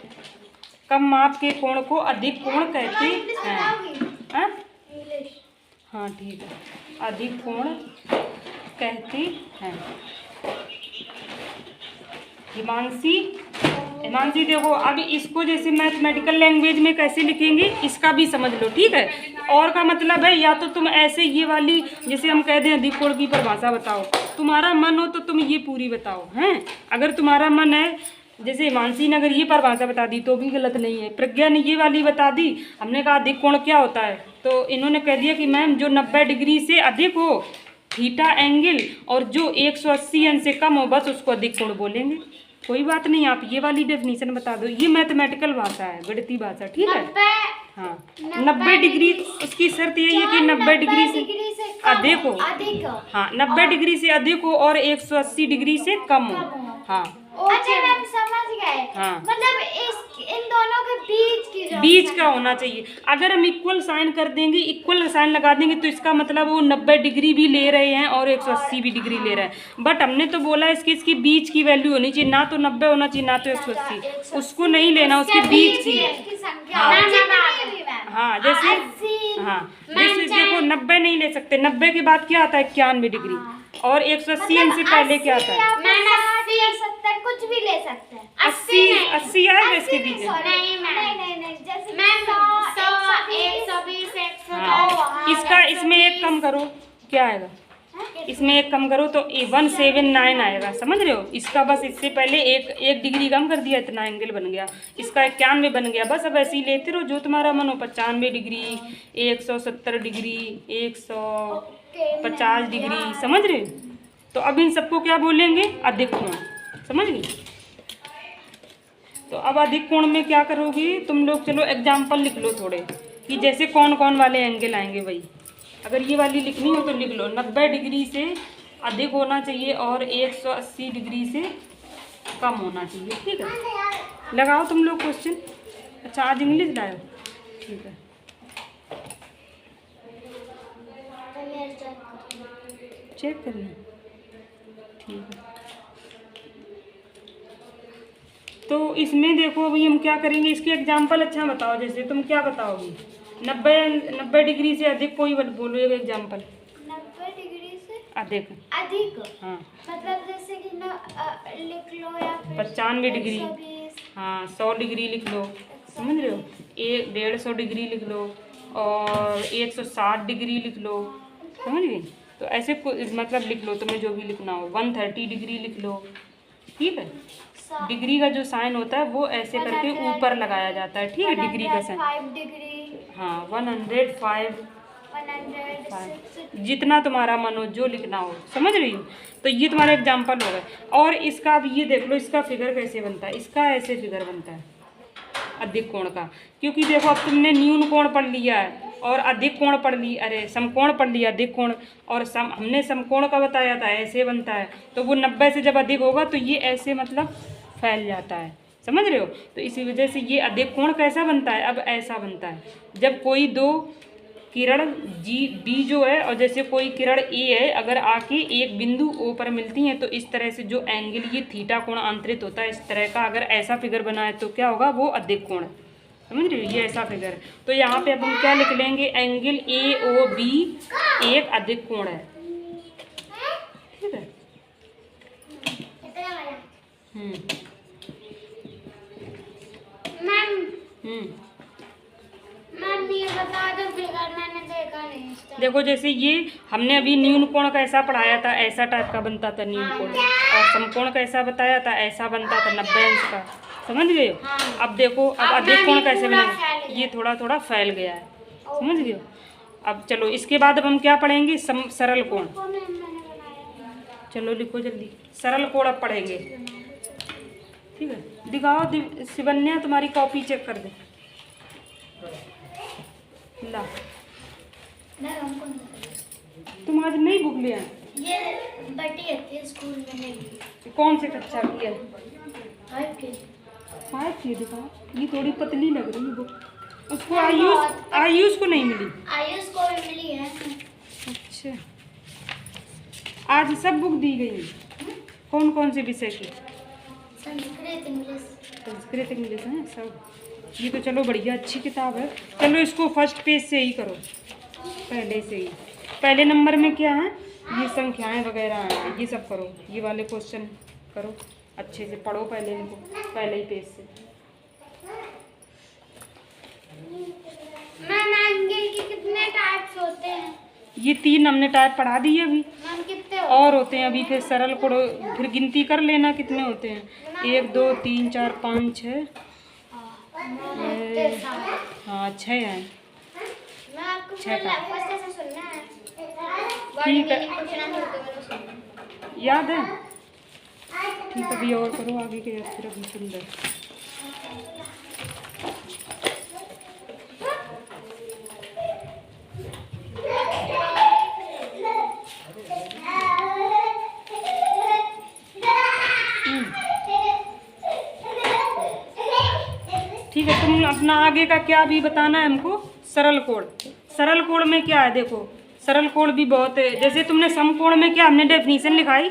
कम माप के कोण को अधिक कोण कहते हैं। हाँ? हाँ ठीक है, अधिक कोण कहते हैं। हिमांशी देखो, अब इसको जैसे मैथमेटिकल लैंग्वेज में कैसे लिखेंगे इसका भी समझ लो, ठीक है। और का मतलब है या तो तुम ऐसे ये वाली जैसे हम कह दें अधिक कोण की परिभाषा बताओ, तुम्हारा मन हो तो तुम ये पूरी बताओ, हैं। अगर तुम्हारा मन है, जैसे हिमांशी ने अगर ये परिभाषा बता दी तो भी गलत नहीं है। प्रज्ञा ने ये वाली बता दी, हमने कहा अधिक कोण क्या होता है, तो इन्होंने कह दिया कि मैम जो 90 डिग्री से अधिक हो थीटा एंगल और जो 180 अंश से कम हो बस उसको अधिक कोण बोलेंगे। कोई बात नहीं, आप ये वाली डेफिनेशन बता दो, ये मैथमेटिकल भाषा है, गणितीय भाषा, ठीक है। हाँ, 90 डिग्री, उसकी शर्त यही है कि 90 डिग्री से अधिक हो। हाँ, 90 डिग्री से अधिक हो और 180 डिग्री से कम हो। हाँ अच्छा मैम समझ गए। हाँ, मतलब इन दोनों के बीच का होना चाहिए। अगर हम इक्वल साइन कर देंगे, इक्वल साइन लगा देंगे तो इसका मतलब वो 90 डिग्री भी ले रहे हैं और 180 भी डिग्री ले रहे हैं। बट हमने तो बोला इसकी बीच की वैल्यू होनी चाहिए, ना तो 90 होना चाहिए ना तो 180, उसको नहीं लेना, उसके बीच की। हाँ जैसे, हाँ जैसे देखो 90 नहीं ले सकते, 90 के बाद क्या आता है 91 डिग्री और 180 अंश से पहले क्या आता है 70 कुछ भी ले सकते हैं। 80 आएगा इसके बीच में। हाँ, इसका इसमें एक कम करो, क्या आएगा इसमें एक कम करो तो 179 आएगा, समझ रहे हो। इसका बस इससे पहले एक डिग्री कम कर दिया, इतना एंगल बन गया, इसका 91 बन गया। बस अब ऐसे ही लेते रहो जो तुम्हारा मन हो, 95 डिग्री, 170 डिग्री, 150 डिग्री, समझ रहे हो। तो अब इन सबको क्या बोलेंगे, अधिक कोण, समझ गए। तो अब अधिक कोण में क्या करोगे तुम लोग, चलो एग्जाम्पल लिख लो थोड़े कि जैसे कौन कौन वाले एंगल आएंगे। वही अगर ये वाली लिखनी हो तो लिख लो, 90 डिग्री से अधिक होना चाहिए और 180 डिग्री से कम होना चाहिए, ठीक है। लगाओ तुम लोग क्वेश्चन। अच्छा आज इंग्लिश लाओ, ठीक है। चेक करना, ठीक है। तो इसमें देखो अभी हम क्या करेंगे, इसके एग्जाम्पल अच्छा बताओ। जैसे तुम क्या बताओगी? 90 डिग्री से अधिक कोई बोलो एक एग्जाम्पल। 90 डिग्री से अधिक। अधिक हाँ मतलब जैसे कि लिख लो या फिर 95 डिग्री। 120। हाँ 100 डिग्री लिख लो, समझ रहे हो? 150 डिग्री लिख लो और 160 डिग्री लिख लो, समझ गई? तो ऐसे मतलब लिख लो, तुम्हें जो भी लिखना हो। 130 डिग्री लिख लो, ठीक है? डिग्री का जो साइन होता है वो ऐसे करके ऊपर लगाया जाता है, ठीक है? डिग्री का साइन। 105 डिग्री। हाँ 105, 106। जितना तुम्हारा मन हो जो लिखना हो, समझ रही हो? तो ये तुम्हारा एग्जाम्पल हो गए। और इसका अब ये देख लो, इसका फिगर कैसे बनता है। इसका ऐसे फिगर बनता है अधिक कोण का, क्योंकि देखो अब तुमने न्यून कोण पढ़ लिया है और अधिक कोण पढ़ ली, अरे समकोण पढ़ लिया, अधिक कोण। और हमने समकोण का बताया था ऐसे बनता है, तो वो 90 से जब अधिक होगा तो ये ऐसे मतलब फैल जाता है, समझ रहे हो? तो इसी वजह से ये अधिक कोण कैसा बनता है, अब ऐसा बनता है जब कोई दो किरण डी जो है और जैसे कोई किरण ए है, अगर आके एक बिंदु ओ पर मिलती हैं तो इस तरह से जो एंगल ये थीटा कोण आंतरित होता है, इस तरह का अगर ऐसा फिगर बना है तो क्या होगा, वो अधिक कोण है, समझ रहे हो? ये ऐसा फिगर है। तो यहाँ पे अब हम क्या लिख लेंगे, एंगल ए ओ बी एक अधिक कोण है, ठीक है? मैम ये बता दो फिगर, मैंने देखा नहीं इसका। देखो जैसे ये हमने अभी न्यून कोण कैसा पढ़ाया था, ऐसा टाइप का बनता था न्यून कोण, और समकोण कैसा बताया था, ऐसा बनता था 90 अंश का, समझ गए? अब देखो अब अधिक कोण कैसे बनेगा, ये थोड़ा थोड़ा फैल गया है, समझ गए? अब चलो इसके बाद अब हम क्या पढ़ेंगे, सरल कोण। चलो लिखो जल्दी, सरल कोण अब पढ़ेंगे, ठीक है? दिखाओ शिवन्या, तुम्हारी कॉपी चेक कर दे ला। तुम आज नहीं बुक लिया? ये बटी है स्कूल में नहीं। कौन से कक्षा की है? 5 की दिखाओ, ये थोड़ी पतली लग रही है बुक। उसको आयुष को नहीं मिली? आयुष को भी मिली है। अच्छा, आज सब बुक दी गई है? कौन कौन से विषय की? संस्कृत इंग्लिश। संस्कृत इंग्लिश है सब। ये तो चलो बढ़िया अच्छी किताब है। चलो इसको फर्स्ट पेज से ही करो, पहले से ही। पहले नंबर में क्या है, ये संख्याएं वगैरह हैं, ये सब करो, ये वाले क्वेश्चन करो, अच्छे से पढ़ो पहले इनको, पहले ही पेज से। मैम एंगल के कितने टाइप्स होते हैं? ये 3 हमने टाइप पढ़ा दिए अभी। मैम कितने और होते हैं अभी, फिर सरल कोण, फिर गिनती कर लेना कितने होते हैं। 1 2 3 4 5 6, हाँ 6 हैं। मैं आपको 6 का फर्स्ट से सुनना है, ठीक है, याद है? ठीक है, अभी और करो आगे के फिर अभी सुंदर। ठीक है, तुम अपना आगे का क्या भी बताना है हमको। सरल कोण, सरल कोण में क्या है देखो, सरल कोण भी बहुत है। जैसे तुमने समकोण में क्या हमने डेफिनेशन लिखाई,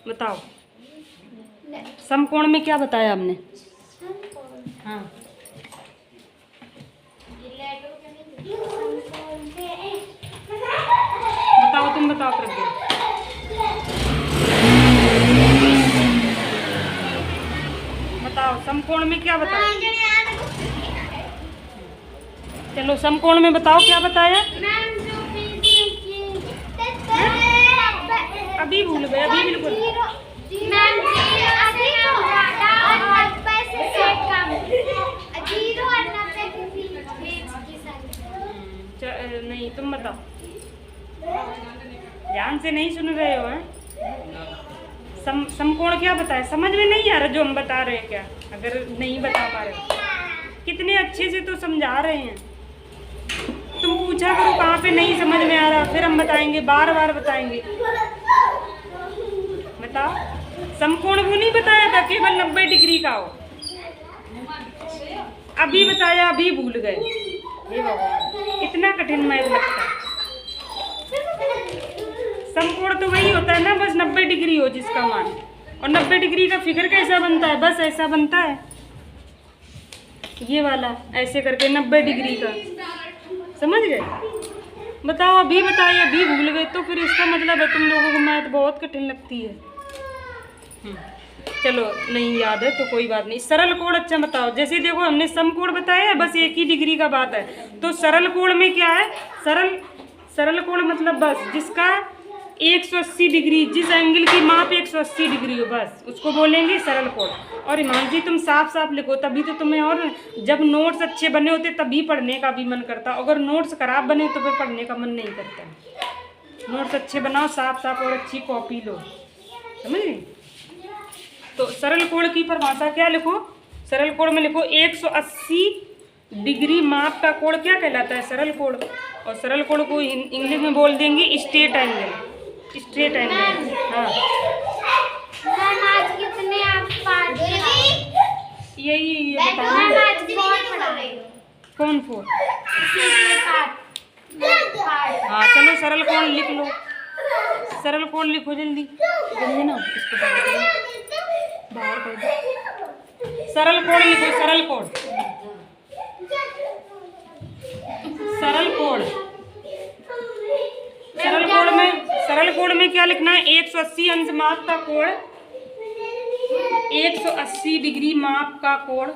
बताओ समकोण में क्या बताया हमने? हाँ बताओ, तुम बताओ प्रज्ञा। बताओ समकोण में क्या बताया? चलो समकोण में बताओ क्या बताया? अभी भूल गए, अभी बिल्कुल। नहीं तुम बताओ, ध्यान से नहीं सुन रहे हो हैं? समकोण क्या बताया? समझ में नहीं आ रहा जो हम बता रहे हैं क्या? अगर नहीं बता पा रहे, कितने अच्छे से तो समझा रहे हैं। तुम पूछा करो कहाँ पे नहीं समझ में आ रहा, फिर हम बताएंगे, बार बार बताएंगे। बताओ, समकोण वो नहीं बताया था केवल 90 डिग्री का हो, अभी बताया, अभी भूल गए। हे भगवान, इतना कठिन मैथ लगता है। समकोण तो वही होता है ना, बस 90 डिग्री हो जिसका मान, और 90 डिग्री का फिगर कैसा बनता है? बस ऐसा बनता है, ये वाला ऐसे करके 90 डिग्री का। समझ गए? बताओ, अभी बताइए, अभी भूल गए तो फिर इसका मतलब है तुम लोगों को मैथ बहुत कठिन लगती है। चलो नहीं याद है तो कोई बात नहीं। सरल कोण अच्छा बताओ। जैसे देखो हमने सम कोण बताया है, बस एक ही डिग्री का बात है। तो सरल कोण में क्या है? सरल कोण मतलब बस जिसका 180 डिग्री, जिस एंगल की माप 180 डिग्री हो, बस उसको बोलेंगे सरल कोण। और हिमांशी तुम साफ साफ लिखो, तभी तो तुम्हें, और जब नोट्स अच्छे बने होते तभी पढ़ने का भी मन करता। अगर नोट्स खराब बने तो फिर पढ़ने का मन नहीं करता। नोट्स अच्छे बनाओ, साफ साफ, और अच्छी कॉपी लो। समझ गए? तो सरल कोण की परिभाषा क्या लिखो? सरल कोण में लिखो 180 डिग्री माप का कोण क्या कहलाता है? सरल कोण। और सरल कोण को इंग्लिश में बोल देंगे स्ट्रेट एंगल। स्ट्रेट एंगल, हाँ। मैम आज कितने आप पाठ यही ये मैम बताना। आज बहुत पढ़ा रही हो। कौन फोर? पाठ। हाँ चलो सरल कोण लिख लो। सरल कोण लिखो जल्दी जल्दी ना, इसको बाहर कर दो। सरल कोण लिखो, सरल कोण। सरल कोण, सरल कोण में क्या लिखना है? 180 अंश माप का कोण, 180 डिग्री माप का कोण,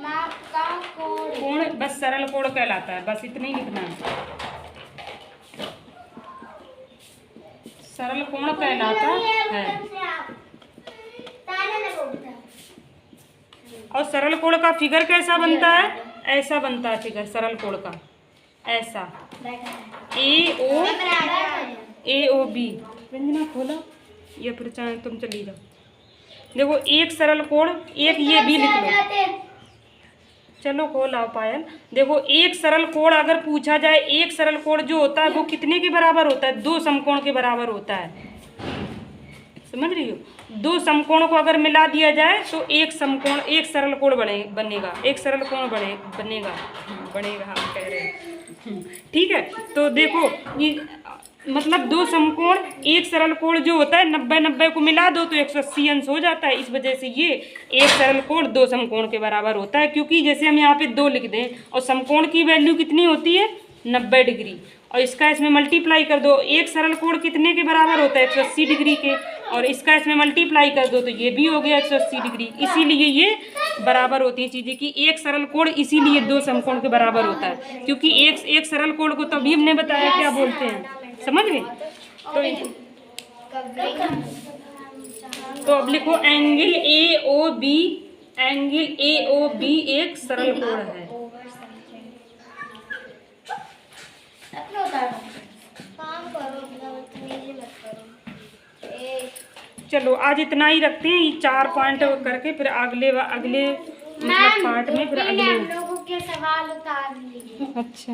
माप का कोण बस सरल कोण कहलाता है। बस इतना ही लिखना है। सरल कोण कहलाता है। और सरल कोण का फिगर कैसा बनता है? ऐसा बनता है फिगर सरल कोण का, ऐसा ए ओ बी। रंजना खोला या फिर चाहे तुम चली जाओ। देखो एक सरल कोण, एक ये भी लिख लो। चलो खोल आओ पायल। देखो एक सरल कोण अगर पूछा जाए, एक सरल कोण जो होता है वो कितने के बराबर होता है? 2 समकोण के बराबर होता है। समझ रही हो? 2 समकोण को अगर मिला दिया जाए तो एक समकोण, एक सरल कोण बनेगा। एक सरल कोण बनेगा, हम कह रहे हैं। ठीक है, तो देखो ये मतलब 2 समकोण, एक सरल कोण जो होता है 90-90 को मिला दो तो 180 अंश हो जाता है। इस वजह से ये एक सरल कोण 2 समकोण के बराबर होता है। क्योंकि जैसे हम यहाँ पे 2 लिख दें और समकोण की वैल्यू कितनी होती है? 90 डिग्री, और इसका इसमें मल्टीप्लाई कर दो। एक सरल कोण कितने के बराबर होता है? 180 डिग्री के, और इसका इसमें मल्टीप्लाई कर दो तो ये भी हो गया 180 डिग्री। इसीलिए ये बराबर होती हैं चीज़ें कि एक सरल कोण इसीलिए 2 समकोण के बराबर होता है। क्योंकि एक सरल कोण को तभी हमने बताया क्या बोलते हैं। समझ गए? तो अब लिखो angle A O B. Angle A O B एक सरल कोण है। चलो आज इतना ही रखते हैं, ये 4 पॉइंट करके फिर अगले मतलब पार्ट में फिर अगले। हम लोगों के सवाल उतार लिए। अच्छा।